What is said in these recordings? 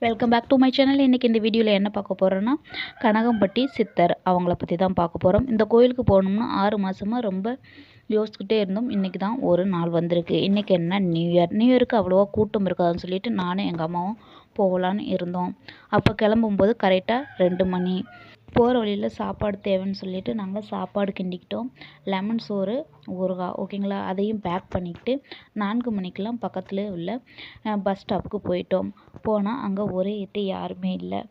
Welcome back to my channel. இன்றைக்கி இந்த வீடியோவில் என்ன பார்க்க போகிறோன்னா, கனகம்பட்டி சித்தர் அவங்கள பற்றி தான் பார்க்க போகிறோம். இந்த கோயிலுக்கு போகணும்னா 6 மாதமாக ரொம்ப யோசிச்சுக்கிட்டே இருந்தோம். இன்றைக்கி தான் ஒரு நாள் வந்திருக்கு. இன்றைக்கி என்ன நியூ இயருக்கு அவ்வளோவா கூட்டம் இருக்காதுன்னு சொல்லிட்டு நானும் எங்கள் அம்மாவும் போகலான்னு இருந்தோம். அப்போ கிளம்பும்போது கரெக்டாக 2 மணி. போகிற வழியில் சாப்பாடு தேவைன்னு சொல்லிட்டு நாங்கள் சாப்பாடு கிண்டிக்கிட்டோம். லெமன் சோறு, ஊறுகாய், ஓகேங்களா. அதையும் பேக் பண்ணிக்கிட்டு 4 மணிக்கெலாம் பக்கத்தில் உள்ள பஸ் ஸ்டாப்புக்கு போயிட்டோம். போனால் அங்கே ஒரே எட்டு யாருமே இல்லை.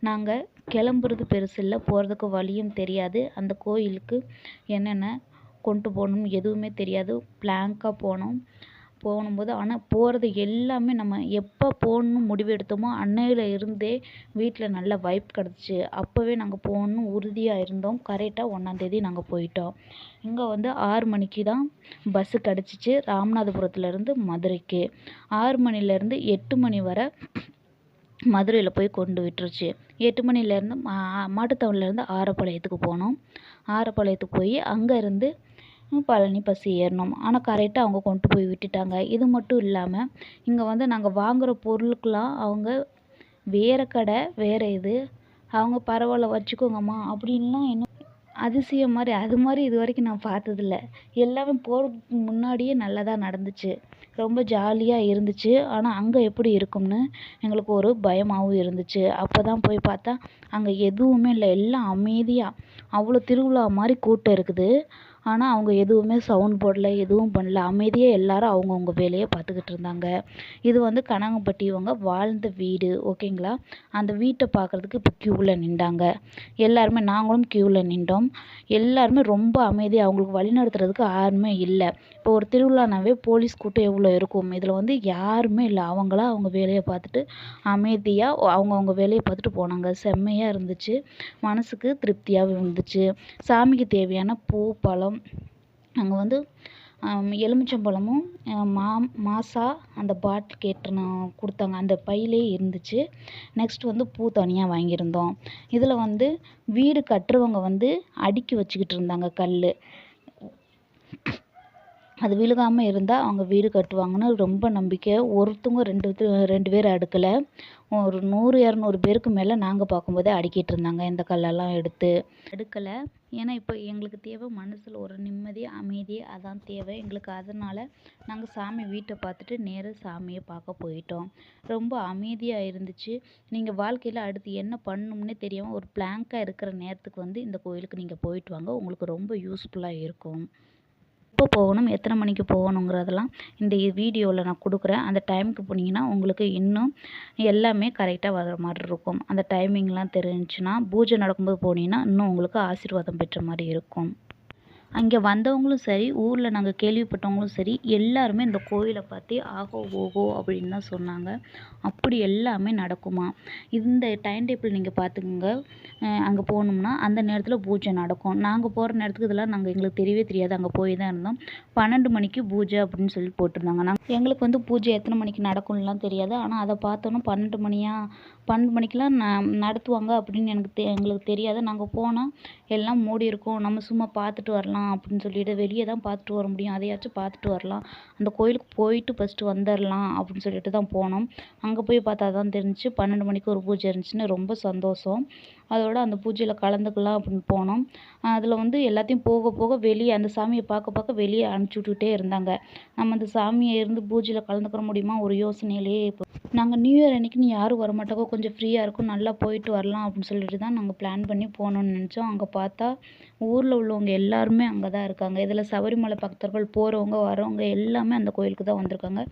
நாங்கள் கிளம்புறது பெருசு இல்லை, போகிறதுக்கு வழியும் தெரியாது. அந்த கோயிலுக்கு என்னென்ன கொண்டு போகணும் எதுவுமே தெரியாது. பிளாங்காக போகும்போது ஆனால் போகிறது எல்லாமே நம்ம எப்போ போகணுன்னு முடிவு எடுத்தோமோ அன்னையில் இருந்தே வீட்டில் நல்ல வைப் கிடச்சிச்சு. அப்போவே நாங்கள் போகணுன்னு உறுதியாக இருந்தோம். கரெக்டாக 1ஆந்தேதி நாங்கள் போயிட்டோம். இங்கே 6 மணிக்கு தான் பஸ்ஸு கிடச்சிச்சு ராமநாதபுரத்துலேருந்து மதுரைக்கு. 6 மணிலேருந்து 8 மணி வரை மதுரையில் போய் கொண்டு விட்டுருச்சு. 8 மணிலேருந்து மாட்டுத்தாவணிலேருந்து ஆரப்பாளையத்துக்கு போனோம். ஆரப்பாளையத்துக்கு போய் அங்கேருந்து பழனி பஸ் ஏறினோம். ஆனால் கரெக்டாக அவங்க கொண்டு போய் விட்டுட்டாங்க. இது மட்டும் இல்லாமல் இங்கே நாங்கள் வாங்குகிற பொருளுக்கெலாம் அவங்க வேறு கடை வேறு இது, அவங்க பரவாயில்ல வச்சுக்கோங்கம்மா அப்படின்லாம் இன்னும் அதிசயம் மாதிரி அது மாதிரி இது வரைக்கும் நான் பார்த்ததில்ல. எல்லாமே போகிறதுக்கு முன்னாடியே நல்லதாக நடந்துச்சு. ரொம்ப ஜாலியாக இருந்துச்சு. ஆனால் அங்கே எப்படி இருக்கும்னு எங்களுக்கு ஒரு பயமாகவும் இருந்துச்சு. அப்போ தான் போய் பார்த்தா அங்கே எதுவுமே இல்லை, எல்லாம் அமைதியாக அவ்வளோ திருவிழா மாதிரி கூட்டம் இருக்குது. ஆனால் அவங்க எதுவுமே சவுண்ட் போடல, எதுவும் பண்ணல. அமைதியாக எல்லாரும் அவங்கவுங்க வேலையை பார்த்துக்கிட்டு இருந்தாங்க. இது கனகம்பட்டி இவங்க வாழ்ந்த வீடு, ஓகேங்களா. அந்த வீட்டை பார்க்குறதுக்கு இப்போ க்யூவில் நின்றாங்க எல்லாருமே. நாங்களும் க்யூவில் நின்றோம். எல்லாருமே ரொம்ப அமைதியாக, அவங்களுக்கு வழி நடத்துறதுக்கு யாருமே இல்லை. இப்போ ஒரு திருவிழானாவே போலீஸ் கூட்டம் எவ்வளோ இருக்கும், இதில் யாருமே இல்லை. அவங்களா அவங்க வேலையை பார்த்துட்டு அமைதியாக அவங்கவுங்க வேலையை பார்த்துட்டு போனாங்க. செம்மையாக இருந்துச்சு, மனசுக்கு திருப்தியாகவும் இருந்துச்சு. சாமிக்கு தேவையான பூ, பழம் அங்கே எலுமிச்சம்பழமும் மாசா அந்த பாட்டில் கேட்டு கொடுத்தாங்க. அந்த பையிலே இருந்துச்சு. நெக்ஸ்ட் பூ தனியாக வாங்கியிருந்தோம். இதில் வீடு கட்டுறவங்க அடுக்கி வச்சுக்கிட்டு இருந்தாங்க கல். அது விழுகாமல் இருந்தால் அவங்க வீடு கட்டுவாங்கன்னு ரொம்ப நம்பிக்கை. ஒருத்தவங்க 2 பேர் அடுக்கலை, ஒரு 100-200 பேருக்கு மேலே நாங்கள் பார்க்கும்போதே அடுக்கிட்டு இருந்தாங்க இந்த கல்லெல்லாம் எடுக்கலை. ஏன்னா இப்போ எங்களுக்கு தேவை மனசில் ஒரு நிம்மதி, அமைதி, அதான் தேவை எங்களுக்கு. அதனால் நாங்கள் சாமி வீட்டை பார்த்துட்டு நேராக சாமியை பார்க்க போயிட்டோம். ரொம்ப அமைதியாக இருந்துச்சு. நீங்கள் வாழ்க்கையில் அடுத்து என்ன பண்ணணும்னே தெரியாமல் ஒரு பிளாங்காக இருக்கிற நேரத்துக்கு இந்த கோயிலுக்கு நீங்கள் போயிட்டு வாங்க. உங்களுக்கு ரொம்ப யூஸ்ஃபுல்லாக இருக்கும். எப்போ போகணும், எத்தனை மணிக்கு போகணுங்கிறதெல்லாம் இந்த வீடியோவில் நான் கொடுக்குறேன். அந்த டைமுக்கு போனீங்கன்னா உங்களுக்கு இன்னும் எல்லாமே கரெக்டாக வர மாதிரி இருக்கும். அந்த டைமிங்லாம் தெரிஞ்சுன்னா பூஜை நடக்கும்போது போனீங்கன்னா இன்னும் உங்களுக்கு ஆசீர்வாதம் பெற்ற மாதிரி இருக்கும். அங்கே வந்தவங்களும் சரி, ஊரில் நாங்கள் கேள்விப்பட்டவங்களும் சரி, எல்லாருமே இந்த கோயிலை பார்த்து ஆகோ ஓஹோ அப்படின்னு தான் சொன்னாங்க. அப்படி எல்லாமே நடக்குமா. இந்த டைம் டேபிள் நீங்கள் பார்த்துக்கோங்க. அங்கே போகணும்னா அந்த நேரத்தில் பூஜை நடக்கும். நாங்கள் போகிற நேரத்துக்கு இதெல்லாம் எங்களுக்கு தெரியவே தெரியாது. அங்கே போய் தான் இருந்தோம். 12 மணிக்கு பூஜை அப்படின்னு சொல்லி போட்டிருந்தாங்க. எங்களுக்கு பூஜை எத்தனை மணிக்கு நடக்கும்லாம் தெரியாது. ஆனால் அதை பார்த்தோன்னா 12 மணிக்கெலாம் நடத்துவாங்க அப்படின்னு எங்களுக்கு தெரியாது. நாங்கள் போனால் எல்லாம் மூடி இருக்கும், நம்ம சும்மா பார்த்துட்டு வரலாம் அப்படின்னு சொல்லிட்டு வெளியே தான் பார்த்துட்டு வர முடியும், அதையாச்சும் பார்த்துட்டு வரலாம், அந்த கோயிலுக்கு போயிட்டு ஃபஸ்ட்டு வந்துடலாம் அப்படின்னு சொல்லிட்டு தான் போனோம். அங்கே போய் பார்த்தா தான் தெரிஞ்சிச்சு 12 மணிக்கு ஒரு பூஜை இருந்துச்சுன்னு. ரொம்ப சந்தோஷம். அதோட அந்த பூஜையில் கலந்துக்கலாம் அப்படின்னு போனோம். அதில் எல்லாத்தையும் போக போக வெளியே அந்த சாமியை பார்க்க வெளியே அனுப்பிச்சி விட்டுக்கிட்டே இருந்தாங்க. நம்ம அந்த சாமியை இருந்து பூஜையில் கலந்துக்கிற முடியுமா ஒரு யோசனையிலேயே நாங்கள் நியூ இயர் அன்றைக்கின்னு யாரும் வரமாட்டாங்க, கொஞ்சம் ஃப்ரீயாக இருக்கும், நல்லா போயிட்டு வரலாம் அப்படின்னு சொல்லிட்டு தான் நாங்கள் பிளான் பண்ணி போகணுன்னு நினச்சோம். அங்கே பார்த்தா ஊரில் உள்ளவங்க எல்லாருமே அங்கே தான் இருக்காங்க. இதில் சபரிமலை பக்தர்கள் போகிறவங்க வரவங்க எல்லாமே அந்த கோயிலுக்கு தான் வந்திருக்காங்க.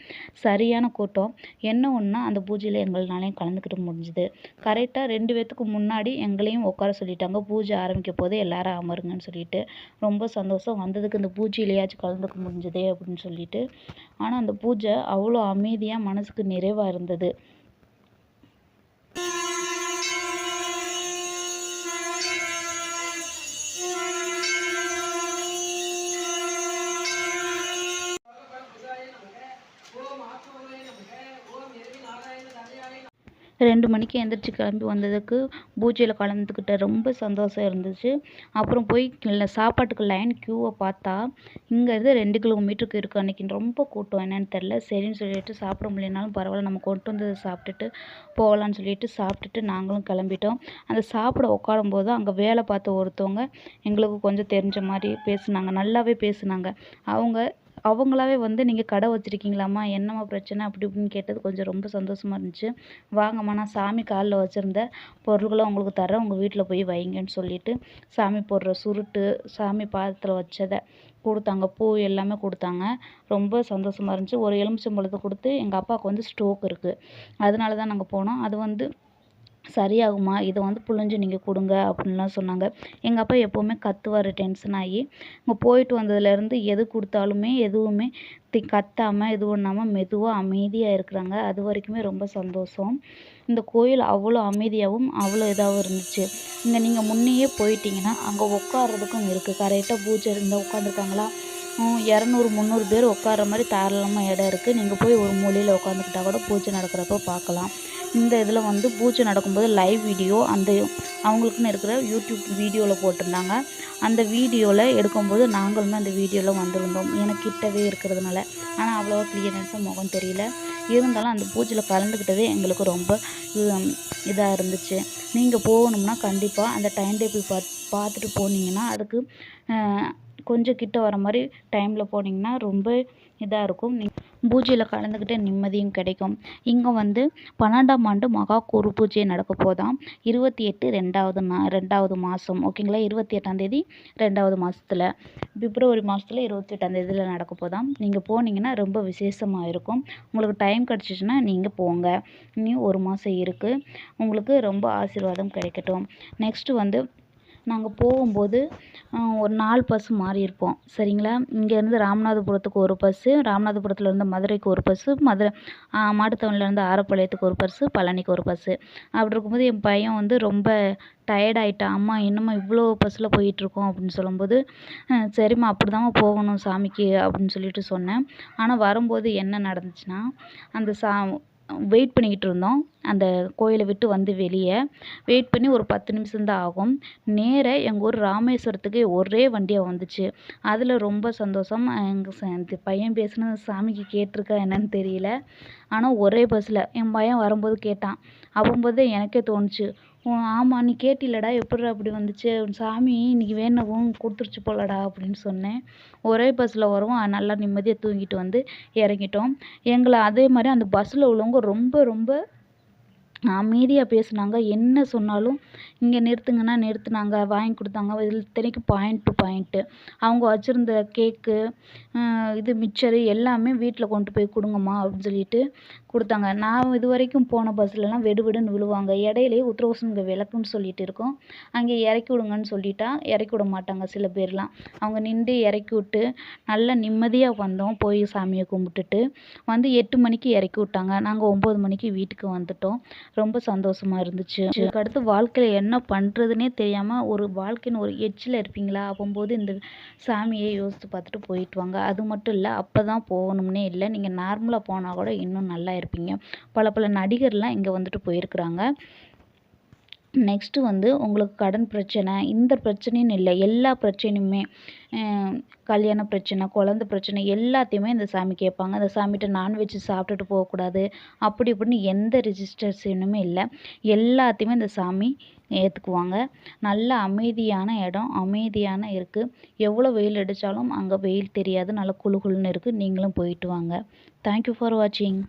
சரியான கூட்டம். என்ன ஒன்றுனா அந்த பூஜையில் எங்களாலையும் கலந்துக்கிட்டு முடிஞ்சுது. கரெக்டாக 2 பேர்த்துக்கு முன்னாடி எங்களையும் உட்கார சொல்லிட்டாங்க. பூஜை ஆரம்பிக்க போது எல்லாரும் அமருங்கன்னு சொல்லிட்டு. ரொம்ப சந்தோஷம், வந்ததுக்கு இந்த பூஜையிலையாச்சும் கலந்துக்க முடிஞ்சதே அப்படின்னு சொல்லிட்டு. ஆனால் அந்த பூஜை அவ்வளோ அமைதியாக மனசுக்கு நிறைவாக இருந்தது. 2 மணிக்கு எந்திரிச்சு கிளம்பி வந்ததுக்கு பூஜையில் கலந்துக்கிட்ட ரொம்ப சந்தோஷம் இருந்துச்சு. அப்புறம் போய் சாப்பாட்டுக்கு லைன் க்யூவை பார்த்தா இங்கேருந்து 2 கிலோமீட்டருக்கு இருக்குது. அன்றைக்கி ரொம்ப கூட்டம் என்னன்னு தெரில. சரின்னு சொல்லிட்டு சாப்பிட முடியலனாலும் பரவாயில்ல, நம்ம கொண்டு வந்ததை சாப்பிட்டுட்டு போகலான்னு சொல்லிட்டு சாப்பிட்டுட்டு நாங்களும் கிளம்பிட்டோம். அந்த சாப்பிட உட்காரும்போது அங்கே வேலை பார்த்த ஒருத்தவங்க எங்களுக்கு கொஞ்சம் தெரிஞ்ச மாதிரி பேசுனாங்க, நல்லாவே பேசுனாங்க. அவங்களாவே வந்து நீங்கள் கடை வச்சுருக்கீங்களாம்மா, என்னம்மா பிரச்சனை அப்படி இப்படின்னு கேட்டது கொஞ்சம் ரொம்ப சந்தோஷமாக இருந்துச்சு. வாங்கம்மா, நான் சாமி காலில் வச்சுருந்த பொருள்களை உங்களுக்கு தரேன், உங்கள் வீட்டில் போய் வைங்கன்னு சொல்லிட்டு சாமி போடுற சுருட்டு, சாமி பாதத்தில் வச்சதை கொடுத்தாங்க, பூ எல்லாமே கொடுத்தாங்க. ரொம்ப சந்தோஷமாக இருந்துச்சு. ஒரு எலுமிச்சம்பழத்தை கொடுத்து, எங்கள் அப்பாவுக்கு வந்து ஸ்ட்ரோக் இருக்குது, அதனால தான் நாங்கள் போனோம். அது வந்து சரியாகுமா, இதை வந்து புழிஞ்சு நீங்கள் கொடுங்க அப்படின்லாம் சொன்னாங்க. எங்கள் அப்பா எப்போவுமே கத்துவார் டென்ஷன் ஆகி. இங்கே போயிட்டு வந்ததுலேருந்து எது கொடுத்தாலுமே எதுவுமே கத்தாமல் இது பண்ணாமல் மெதுவாக அமைதியாக இருக்கிறாங்க. அது வரைக்குமே ரொம்ப சந்தோஷம். இந்த கோயில் அவ்வளோ அமைதியாகவும் அவ்வளோ இதாகவும் இருந்துச்சு. இங்கே நீங்கள் முன்னையே போயிட்டீங்கன்னா அங்கே உட்கார்றதுக்கும் இருக்குது. கரெக்டாக பூஜை இருந்தால் உட்காந்துருக்காங்களா, 200 300 பேர் உட்கார்ற மாதிரி தாராளமாக இடம் இருக்குது. நீங்கள் போய் ஒரு மூலையில் உட்காந்துக்கிட்டா கூட பூஜை நடக்கிறப்ப பார்க்கலாம். இந்த இதில் வந்து பூஜை நடக்கும்போது லைவ் வீடியோ அந்த அவங்களுக்குன்னு இருக்கிற யூடியூப் வீடியோவில் போட்டிருந்தாங்க. அந்த வீடியோவில் எடுக்கும்போது நாங்களுமே அந்த வீடியோவில் வந்திருந்தோம், எனக்கு கிட்டவே இருக்கிறதுனால. ஆனால் அவ்வளோவா கிளியரன்ஸாக முகம் தெரியல. இருந்தாலும் அந்த பூஜையில் கலந்துக்கிட்டதே எங்களுக்கு ரொம்ப இதாக இருந்துச்சு. நீங்கள் போகணும்னா கண்டிப்பாக அந்த டைம் டேபிள் பார்த்துட்டு போனீங்கன்னா, அதுக்கு கொஞ்சம் கிட்ட வர மாதிரி டைமில் போனீங்கன்னா ரொம்ப இதாக இருக்கும். பூஜையில் கலந்துக்கிட்ட நிம்மதியும் கிடைக்கும். இங்கே வந்து 12ஆம் ஆண்டு மகா குரு பூஜை நடக்க போதாம். 28 2வது மாதம், ஓகேங்களா, 28ஆம் தேதி 2வது மாதத்தில், பிப்ரவரி மாதத்தில் 28ஆம் தேதியில் நடக்க போதாம். நீங்கள் போனீங்கன்னா ரொம்ப விசேஷமாக இருக்கும். உங்களுக்கு டைம் கிடச்சிச்சின்னா நீங்கள் போங்க. இன்னும் 1 மாதம் இருக்குது. உங்களுக்கு ரொம்ப ஆசீர்வாதம் கிடைக்கட்டும். நெக்ஸ்ட்டு வந்து நாங்கள் போகும்போது ஒரு 4 பஸ்ஸு மாறி இருப்போம், சரிங்களா. இங்கேருந்து ராமநாதபுரத்துக்கு ஒரு பஸ்ஸு, ராமநாதபுரத்துலேருந்து மதுரைக்கு ஒரு பஸ்ஸு, மாட்டுத்தாவணிலேருந்து ஆரப்பாளையத்துக்கு ஒரு பஸ்ஸு, பழனிக்கு ஒரு பஸ்ஸு. அப்படி இருக்கும்போது என் பையன் வந்து ரொம்ப டயர்டாயிட்டான். அம்மா என்னம்மா இவ்வளோ பஸ்ஸில் போயிட்டுருக்கோம் அப்படின்னு சொல்லும்போது, சரிம்மா அப்படிதாம்மா போகணும் சாமிக்கு அப்படின்னு சொல்லிட்டு சொன்னேன். ஆனால் வரும்போது என்ன நடந்துச்சுன்னா, அந்த வெயிட் பண்ணிக்கிட்டு இருந்தோம். அந்த கோயிலை விட்டு வந்து வெளியே வெயிட் பண்ணி ஒரு 10 நிமிஷம் தான் ஆகும். நேராக எங்கள் ஊர் ராமேஸ்வரத்துக்கு ஒரே வண்டியாக வந்துச்சு. அதில் ரொம்ப சந்தோஷம். எங்கள் பையன் பேசுனது சாமிக்கு கேட்டிருக்கா என்னன்னு தெரியல. ஆனால் ஒரே பஸ்ஸில் என் பையன் வரும்போது கேட்டான். அப்போது எனக்கே தோணுச்சு, ஆமாம் நீ கேட்டில்லடா, எப்பிட்றா அப்படி வந்துச்சு, சாமி இன்னைக்கு வேணுனவும் கொடுத்துருச்சு போலடா அப்படின்னு சொன்னேன். ஒரே பஸ்ஸில் வரவும் நல்லா நிம்மதியாக தூங்கிட்டு வந்து இறங்கிட்டோம். எங்களை அதே மாதிரி அந்த பஸ்ஸில் உள்ளவங்க ரொம்ப ரொம்ப அமைதியாக பேசுனாங்க. என்ன சொன்னாலும் இங்கே நிறுத்துங்கன்னா நிறுத்துனாங்க, வாங்கி கொடுத்தாங்க. இதில் இத்தனைக்கும் பாயிண்ட் டு பாயிண்ட்டு. அவங்க வச்சுருந்த கேக்கு, இது மிக்சரு எல்லாமே வீட்டில் கொண்டு போய் கொடுங்கம்மா அப்படின்னு சொல்லிட்டு கொடுத்தாங்க. நான் இது வரைக்கும் போன பஸ்லலாம் வெடுவெடுன்னு விழுவாங்க. இடையிலேயே உத்தரவாசம் விளக்குன்னு சொல்லிட்டு இருக்கோம், அங்கே இறக்கி விடுங்கன்னு சொல்லிட்டா இறக்கி விட மாட்டாங்க சில பேர்லாம். அவங்க நின்று இறக்கி விட்டு நல்லா நிம்மதியாக வந்தோம். போய் சாமியை கும்பிட்டுட்டு வந்து 8 மணிக்கு இறக்கி விட்டாங்க. நாங்கள் 9 மணிக்கு வீட்டுக்கு வந்துட்டோம். ரொம்ப சந்தோஷமாக இருந்துச்சு. அதுக்கடுத்து வாழ்க்கையில் என்ன பண்ணுறதுனே தெரியாமல் ஒரு வாழ்க்கைன்னு ஒரு எட்ஜில் இருப்பீங்களா, அப்போது இந்த சாமியை யோசித்து பார்த்துட்டு போயிட்டு வாங்க. அது மட்டும் இல்லை, அப்போ தான் போகணும்னே இல்லை, நீங்கள் நார்மலாக போனால் கூட இன்னும் நல்லா இருப்பீங்க. பல நடிகர்லாம் இங்கே வந்துட்டு போயிருக்கிறாங்க. நெக்ஸ்ட்டு வந்து உங்களுக்கு கடன் பிரச்சனை, இந்த பிரச்சனைன்னு இல்லை, எல்லா பிரச்சனையுமே, கல்யாண பிரச்சனை, குழந்த பிரச்சனை எல்லாத்தையுமே இந்த சாமி கேட்பாங்க. அந்த சாமிகிட்ட நான்வெஜ் சாப்பிட்டுட்டு போகக்கூடாது அப்படி இப்படின்னு எந்த ரிஜிஸ்ட்ரேஷனுமே இல்லை. எல்லாத்தையுமே இந்த சாமி ஏற்றுக்குவாங்க. நல்ல அமைதியான இடம், அமைதியான இருக்குது. எவ்வளோ வெயில் அடித்தாலும் அங்கே வெயில் தெரியாது, நல்லா குளு குளுன்னு இருக்குது. நீங்களும் போயிட்டு வாங்க. தேங்க்யூ ஃபார் வாட்சிங்.